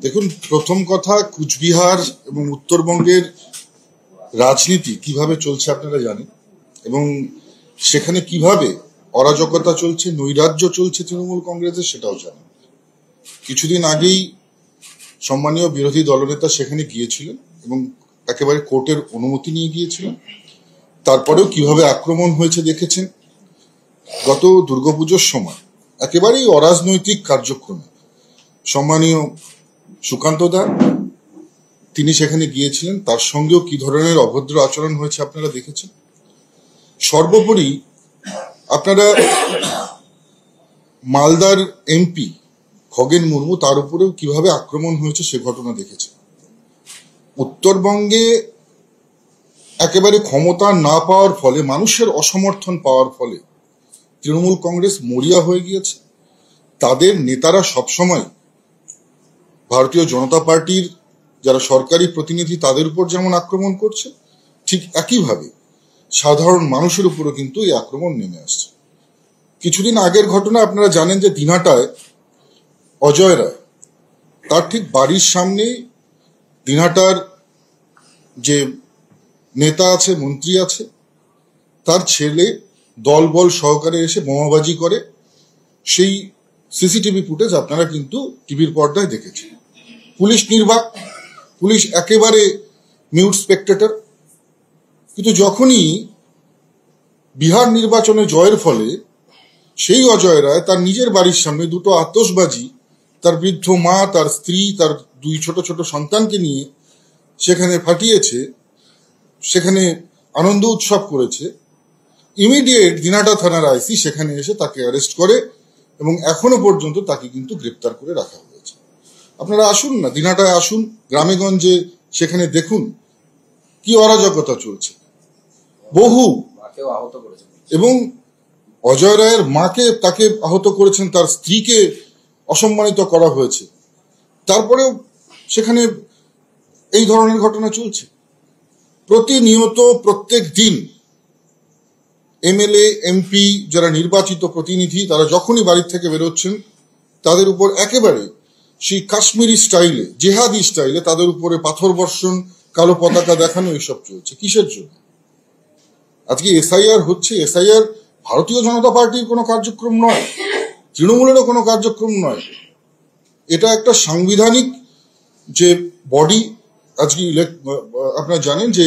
দেখুন, প্রথম কথা, কুচবিহার এবং উত্তরবঙ্গের রাজনীতি কিভাবে চলছে আপনারা জানেন, এবং সেখানে কিভাবে অরাজকতা চলছে, নৈরাজ্য চলছে তৃণমূল কংগ্রেসের, সেটাও জানেন। কিছুদিন আগেই সম্মানীয় বিরোধী দলনেতা সেখানে গিয়েছিলেন এবং একেবারে কোর্টের অনুমতি নিয়ে গিয়েছিলেন। তারপরেও কিভাবে আক্রমণ হয়েছে দেখেছেন। গত দুর্গাপুজোর সময় একেবারেই অরাজনৈতিক কার্যক্রমে সম্মানীয় সুকান্ত দা তিনি সেখানে গিয়েছিলেন, তার সঙ্গেও কি ধরনের অভদ্র আচরণ হয়েছে আপনারা দেখেছেন। সর্বোপরি আপনারা মালদার এমপি খগেন মুর্মু, তার উপরেও কিভাবে আক্রমণ হয়েছে সে ঘটনা দেখেছেন। উত্তরবঙ্গে একেবারে ক্ষমতা না পাওয়ার ফলে, মানুষের অসমর্থন পাওয়ার ফলে তৃণমূল কংগ্রেস মরিয়া হয়ে গিয়েছে। তাদের নেতারা সবসময় ভারতীয় জনতা পার্টির যারা সরকারি প্রতিনিধি তাদের উপর যেমন আক্রমণ করছে, ঠিক একইভাবে সাধারণ মানুষের উপরও কিন্তু এই আক্রমণ নেমে আসছে। কিছুদিন আগের ঘটনা আপনারা জানেন যে দিনহাটায় অজয় রায়, তার ঠিক বাড়ির সামনে দিনহাটার যে নেতা আছে, মন্ত্রী আছে, তার ছেলে দলবল সহকারে এসে বোমাবাজি করে। সেই সিসিটিভি ফুটেজ আপনারা কিন্তু টিভির পর্দায় দেখেছেন। পুলিশ নির্বাক, পুলিশ একেবারে মিউট স্পেকটেটর। কিন্তু যখনই বিহার নির্বাচনে জয়ের ফলে সেই অজয় রায় তার নিজের বাড়ির সামনে দুটো আতশবাজি তার বৃদ্ধ মা, তার স্ত্রী, তার দুই ছোট ছোট সন্তানকে নিয়ে সেখানে ফাটিয়েছে, সেখানে আনন্দ উৎসব করেছে, ইমিডিয়েট দিনহাটা থানার আইসি সেখানে এসে তাকে অ্যারেস্ট করে এবং এখনো পর্যন্ত তাকে কিন্তু গ্রেপ্তার করে রাখা হয়েছে। আপনারা আসুন না, দিনহাটায় আসুন, গ্রামেগঞ্জে সেখানে দেখুন কি অরাজকতা চলছে। বহু এবং অজয় রায়ের মাকে তাকে আহত করেছেন, তার স্ত্রীকে অসম্মানিত করা হয়েছে। তারপরেও সেখানে এই ধরনের ঘটনা চলছে প্রতিনিয়ত। প্রত্যেক দিন এমএলএ, এমপি, যারা নির্বাচিত প্রতিনিধি, তারা যখনই বাড়ির থেকে বেরোচ্ছেন তাদের উপর একেবারে সেই কাশ্মীরি স্টাইলে, জেহাদি স্টাইলে তাদের উপরে পাথর বর্ষণ, কালো পতাকা দেখানো, এসব চলছে। কিসের জন্য? আজকে এসআইআর হচ্ছে, এসআইআর ভারতীয় জনতা পার্টির কোনো কার্যক্রম নয়, তৃণমূলেরও কোনো কার্যক্রম নয়। এটা একটা সাংবিধানিক যে বডি, আজকে আপনারা জানেন যে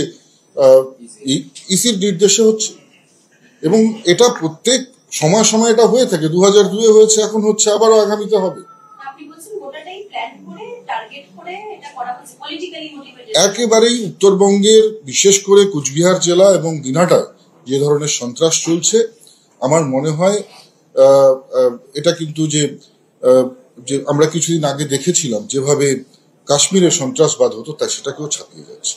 ইসির নির্দেশে হচ্ছে, এবং এটা প্রত্যেক সময় সময় এটা হয়ে থাকে। 2002-এ হয়েছে, এখন হচ্ছে, আবারও আগামীতে হবে। একেবারেই উত্তরবঙ্গের, বিশেষ করে কুচবিহার জেলা এবং দিনহাটায় যে ধরনের সন্ত্রাস চলছে, আমার মনে হয় এটা কিন্তু যে আমরা কিছুদিন আগে দেখেছিলাম যেভাবে কাশ্মীরে সন্ত্রাসবাদ হতো, তাই সেটাকেও ছাপিয়ে যাচ্ছে।